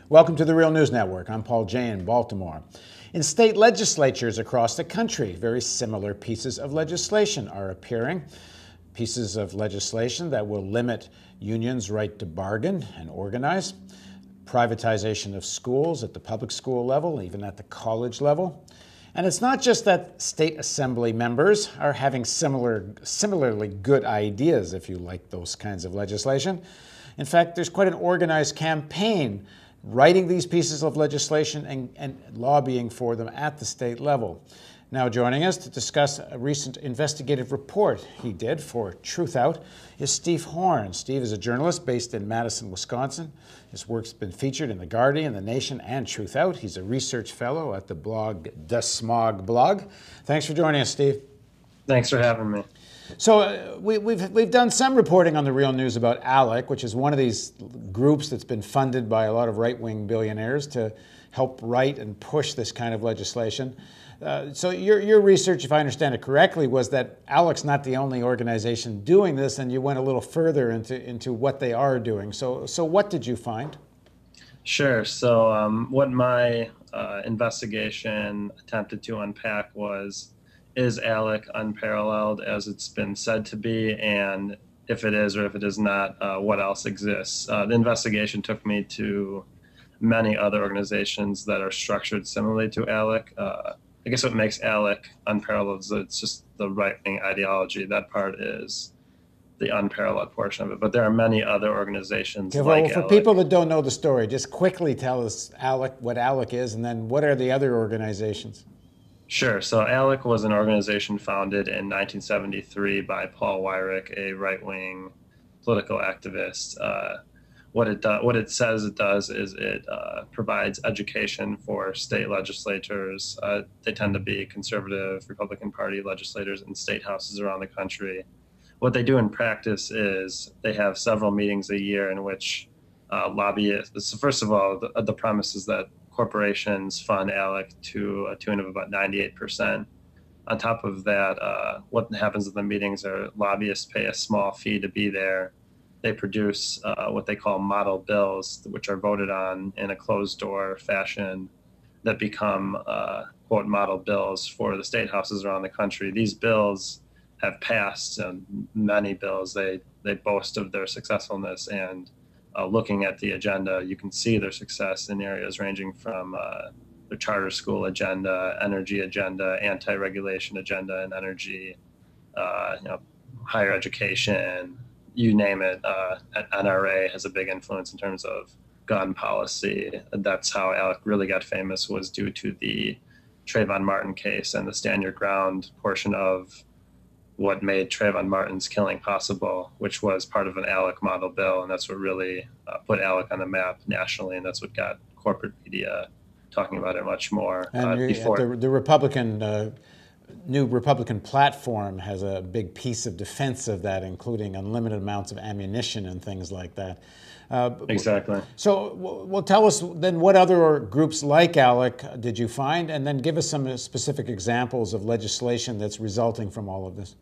Welcome to the Real News Network. I'm Paul Jay in Baltimore. In state legislatures across the country, very similar pieces of legislation are appearing. Pieces of legislation that will limit unions' right to bargain and organize, privatization of schools at the public school level, even at the college level. And it's not just that state assembly members are having similarly good ideas, if you like those kinds of legislation. In fact, there's quite an organized campaign writing these pieces of legislation and lobbying for them at the state level. Now joining us to discuss a recent investigative report he did for Truth Out is Steve Horn. Steve is a journalist based in Madison, Wisconsin. His work's been featured in The Guardian, The Nation, and Truth Out. He's a research fellow at the blog The Smog Blog. Thanks for joining us, Steve. Thanks for having me. So we've done some reporting on the Real News about ALEC, which is one of these groups that's been funded by a lot of right-wing billionaires to help write and push this kind of legislation. So your research, if I understand it correctly, was that ALEC's not the only organization doing this, and you went a little further into what they are doing. So what did you find? Sure. So what my investigation attempted to unpack is ALEC unparalleled as it's been said to be, and if it is or if it is not, what else exists? The investigation took me to many other organizations that are structured similarly to ALEC. I guess what makes ALEC unparalleled is that it's just the right-wing ideology. That part is the unparalleled portion of it. But there are many other organizations like ALEC. For people that don't know the story, just quickly tell us what ALEC is, and then what are the other organizations? Sure. So ALEC was an organization founded in 1973 by Paul Weyrich, a right-wing political activist. What it says it does is it provides education for state legislators. They tend to be conservative Republican Party legislators in state houses around the country. What they do in practice is they have several meetings a year in which lobbyists. So first of all, the premise is that corporations fund ALEC to a tune of about 98%. On top of that, what happens at the meetings are lobbyists pay a small fee to be there. They produce what they call model bills, which are voted on in a closed-door fashion that become, quote, model bills for the state houses around the country. These bills have passed, many bills. They boast of their successfulness, and looking at the agenda, you can see their success in areas ranging from the charter school agenda, energy agenda, anti-regulation agenda and energy, higher education, you name it. NRA has a big influence in terms of gun policy. That's how ALEC really got famous, was due to the Trayvon Martin case and the Stand Your Ground portion of what made Trayvon Martin's killing possible, which was part of an ALEC model bill. And that's what really put ALEC on the map nationally. And that's what got corporate media talking about it much more. And the Republican new Republican platform has a big piece of defense of that, including unlimited amounts of ammunition and things like that. Exactly. So, well, tell us then, what other groups like ALEC did you find, and then give us some specific examples of legislation that's resulting from all of this.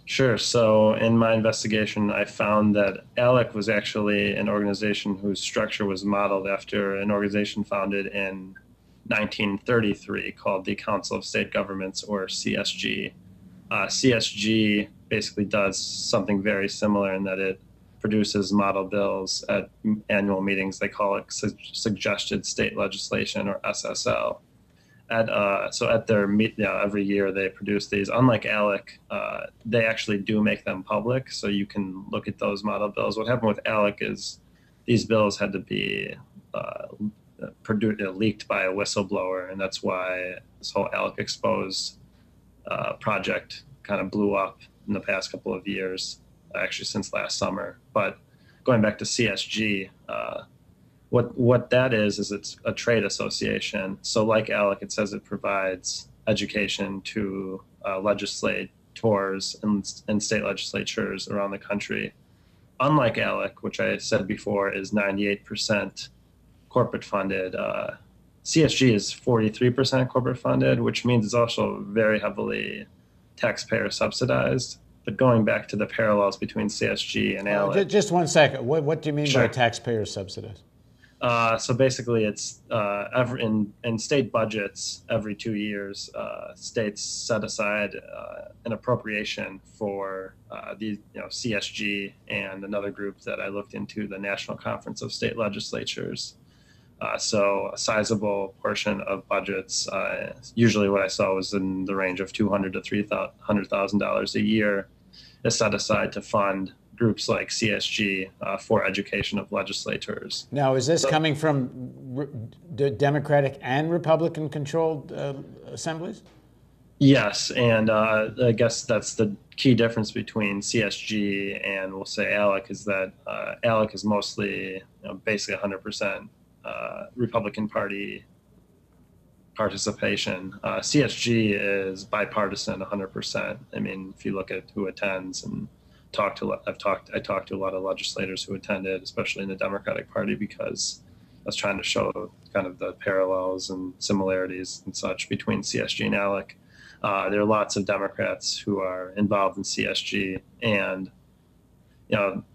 Sure. So in my investigation, I found that ALEC was actually an organization whose structure was modeled after an organization founded in 1933 called the Council of State Governments, or CSG. CSG basically does something very similar in that it produces model bills at annual meetings. They call it suggested state legislation, or SSL. So at their every year they produce these. Unlike ALEC, they actually do make them public, so you can look at those model bills. What happened with ALEC is these bills had to be leaked by a whistleblower, and that's why this whole ALEC Exposed project kind of blew up in the past couple of years, actually since last summer. But going back to CSG, what that is it's a trade association. So like ALEC, it says it provides education to legislators and state legislatures around the country. Unlike ALEC, which I said before is 98% corporate funded, CSG is 43% corporate funded, which means it's also very heavily taxpayer subsidized. But going back to the parallels between CSG and ALEC. Just 1 second. What do you mean by taxpayer subsidized? So basically, it's in state budgets every 2 years, states set aside an appropriation for the CSG and another group that I looked into, the National Conference of State Legislatures. So a sizable portion of budgets, usually what I saw was in the range of $200,000 to $300,000 a year, is set aside to fund groups like CSG for education of legislators. Now, is this coming from Democratic and Republican-controlled assemblies? Yes, and I guess that's the key difference between CSG and we'll say ALEC is that ALEC is mostly, basically 100% Republican Party participation. CSG is bipartisan 100%. I mean, if you look at who attends and I talked to a lot of legislators who attended, especially in the Democratic Party, because I was trying to show kind of the parallels and similarities and such between CSG and ALEC. There are lots of Democrats who are involved in CSG, and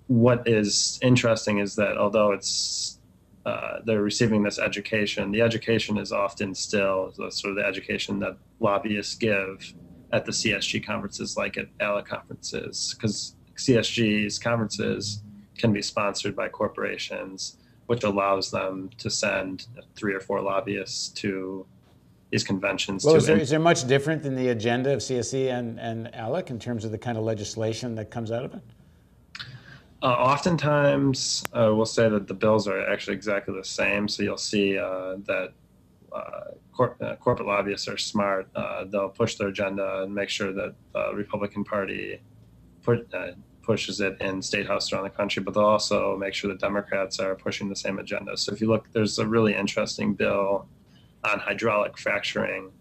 what is interesting is that although they're receiving this education, the education is often still sort of the education that lobbyists give at the CSG conferences, like at ALEC conferences, because CSG's conferences can be sponsored by corporations, which allows them to send 3 or 4 lobbyists to these conventions. Well, is there much different in the agenda of CSE and ALEC in terms of the kind of legislation that comes out of it? Oftentimes, we'll say that the bills are actually exactly the same. So you'll see that corporate lobbyists are smart. They'll push their agenda and make sure that the Republican Party pushes it in state houses around the country, but they'll also make sure that Democrats are pushing the same agenda. So if you look, there's a really interesting bill on hydraulic fracturing,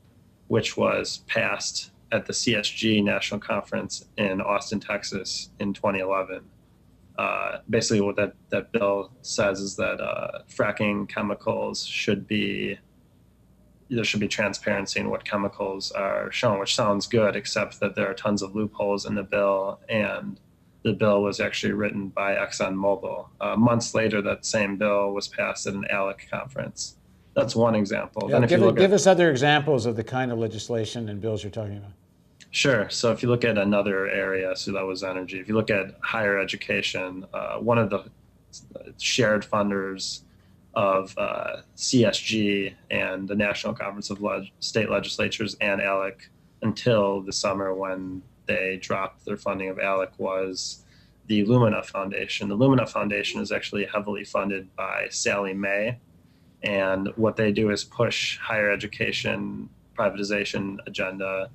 which was passed at the CSG National Conference in Austin, Texas in 2011. Basically what that bill says is that fracking chemicals there should be transparency in what chemicals are shown, which sounds good, except that there are tons of loopholes in the bill, and the bill was actually written by ExxonMobil. Months later, that same bill was passed at an ALEC conference. That's one example. Yeah, give us other examples of the kind of legislation and bills you're talking about. Sure. So if you look at another area, so that was energy. If you look at higher education, one of the shared funders of CSG and the National Conference of State Legislatures and ALEC until the summer when they dropped their funding of ALEC was the Lumina Foundation. The Lumina Foundation is actually heavily funded by Sallie Mae, and what they do is push higher education privatization agenda.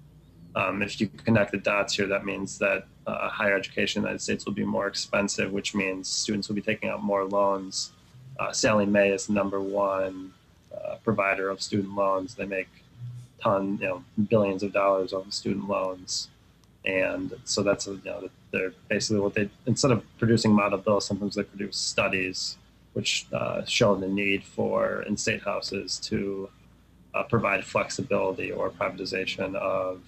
If you connect the dots here, that means that higher education in the United States will be more expensive, which means students will be taking out more loans. Sallie Mae is the #1 provider of student loans. They make billions of dollars off of student loans. And so that's, they're basically what they, instead of producing model bills, sometimes they produce studies which show the need for, in state houses, to provide flexibility or privatization of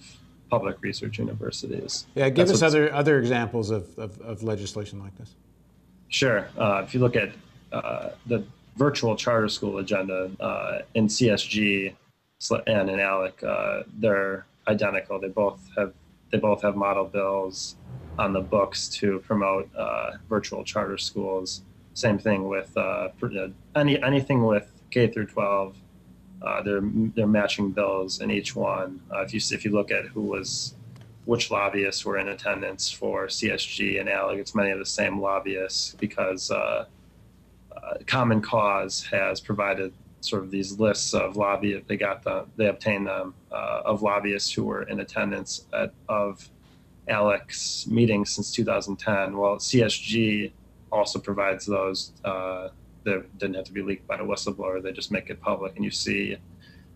public research universities. Yeah, give us other examples of legislation like this. Sure. If you look at the virtual charter school agenda in CSG and in ALEC, they're identical. They both have model bills on the books to promote virtual charter schools. Same thing with anything with K through 12. They're matching bills in each one. If you look at which lobbyists were in attendance for CSG and ALEC, it's many of the same lobbyists, because Common Cause has provided sort of these lists of lobbyists. They obtained them of lobbyists who were in attendance of ALEC's meetings since 2010. Well, CSG also provides those. They didn't have to be leaked by a whistleblower. They just make it public, and you see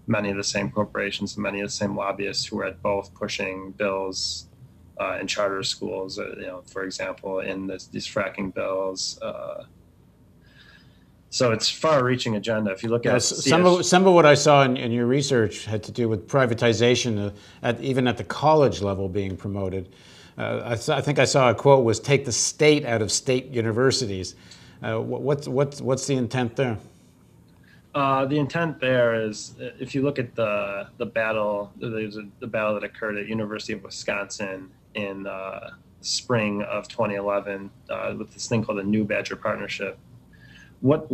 many of the same corporations and many of the same lobbyists who are at both pushing bills in charter schools. For example, in these fracking bills. So it's far-reaching agenda. If you look at some of what I saw in your research had to do with privatization, even at the college level being promoted. I think I saw a quote was "Take the state out of state universities." What's the intent there? The intent there is, if you look at the battle, the battle that occurred at University of Wisconsin in spring of 2011 with this thing called the New Badger Partnership. What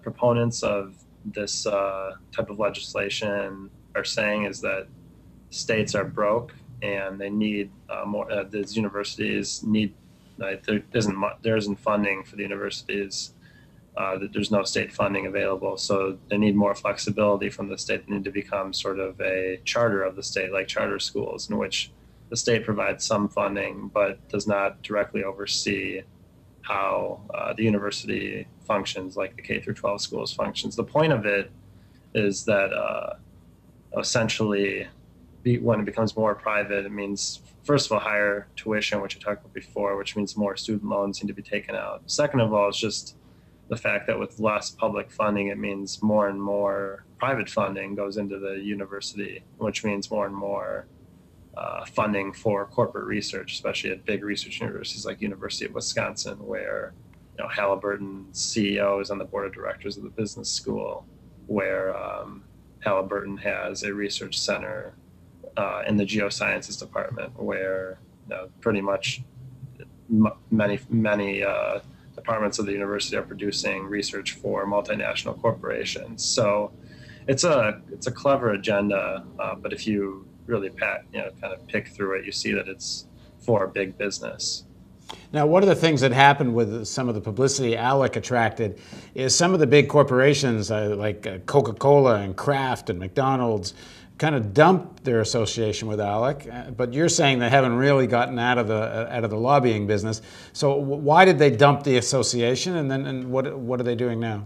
proponents of this type of legislation are saying is that states are broke and they need more. These universities need there isn't funding for the universities. There's no state funding available, so they need more flexibility from the state. They need to become sort of a charter of the state, like charter schools, in which the state provides some funding but does not directly oversee how the university functions, like the K through 12 schools functions. The point of it is that essentially, when it becomes more private, it means, first of all, higher tuition, which I talked about before, which means more student loans need to be taken out. Second of all, it's just the fact that with less public funding, it means more and more private funding goes into the university, which means more and more funding for corporate research, especially at big research universities like University of Wisconsin, where Halliburton's CEO is on the board of directors of the business school, where Halliburton has a research center in the geosciences department, where pretty much many departments of the university are producing research for multinational corporations. So it's a clever agenda, but if you really kind of pick through it, you see that it's for big business. Now, one of the things that happened with some of the publicity ALEC attracted is some of the big corporations like Coca-Cola and Kraft and McDonald's kind of dumped their association with ALEC, but you're saying they haven't really gotten out of the lobbying business. So why did they dump the association, and what are they doing now?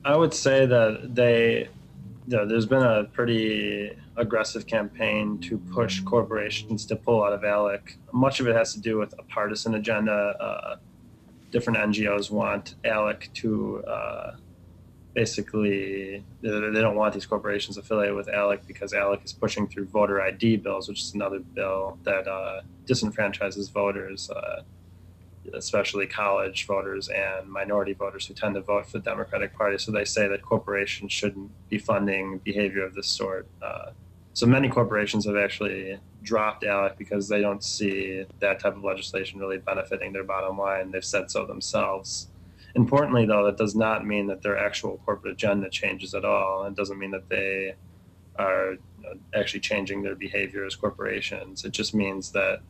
I would say that there's been a pretty aggressive campaign to push corporations to pull out of ALEC. Much of it has to do with a partisan agenda. Different NGOs want ALEC to basically, they don't want these corporations affiliated with ALEC because ALEC is pushing through voter ID bills, which is another bill that disenfranchises voters, especially college voters and minority voters who tend to vote for the Democratic Party. So they say that corporations shouldn't be funding behavior of this sort. So many corporations have actually dropped ALEC because they don't see that type of legislation really benefiting their bottom line. They've said so themselves. Importantly, though, that does not mean that their actual corporate agenda changes at all. It doesn't mean that they are actually changing their behavior as corporations. It just means that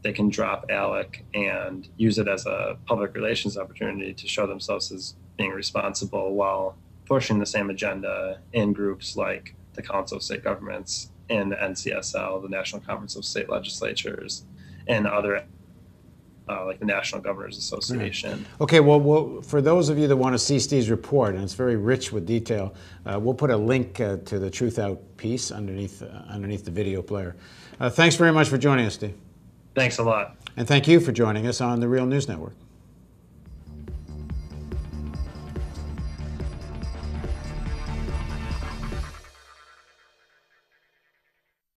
they can drop ALEC and use it as a public relations opportunity to show themselves as being responsible while pushing the same agenda in groups like the Council of State Governments and the NCSL, the National Conference of State Legislatures, and other like the National Governors Association. Right. Okay, well, for those of you that want to see Steve's report, and it's very rich with detail, we'll put a link to the Truth Out piece underneath the video player. Thanks very much for joining us, Steve. Thanks a lot. And thank you for joining us on the Real News Network.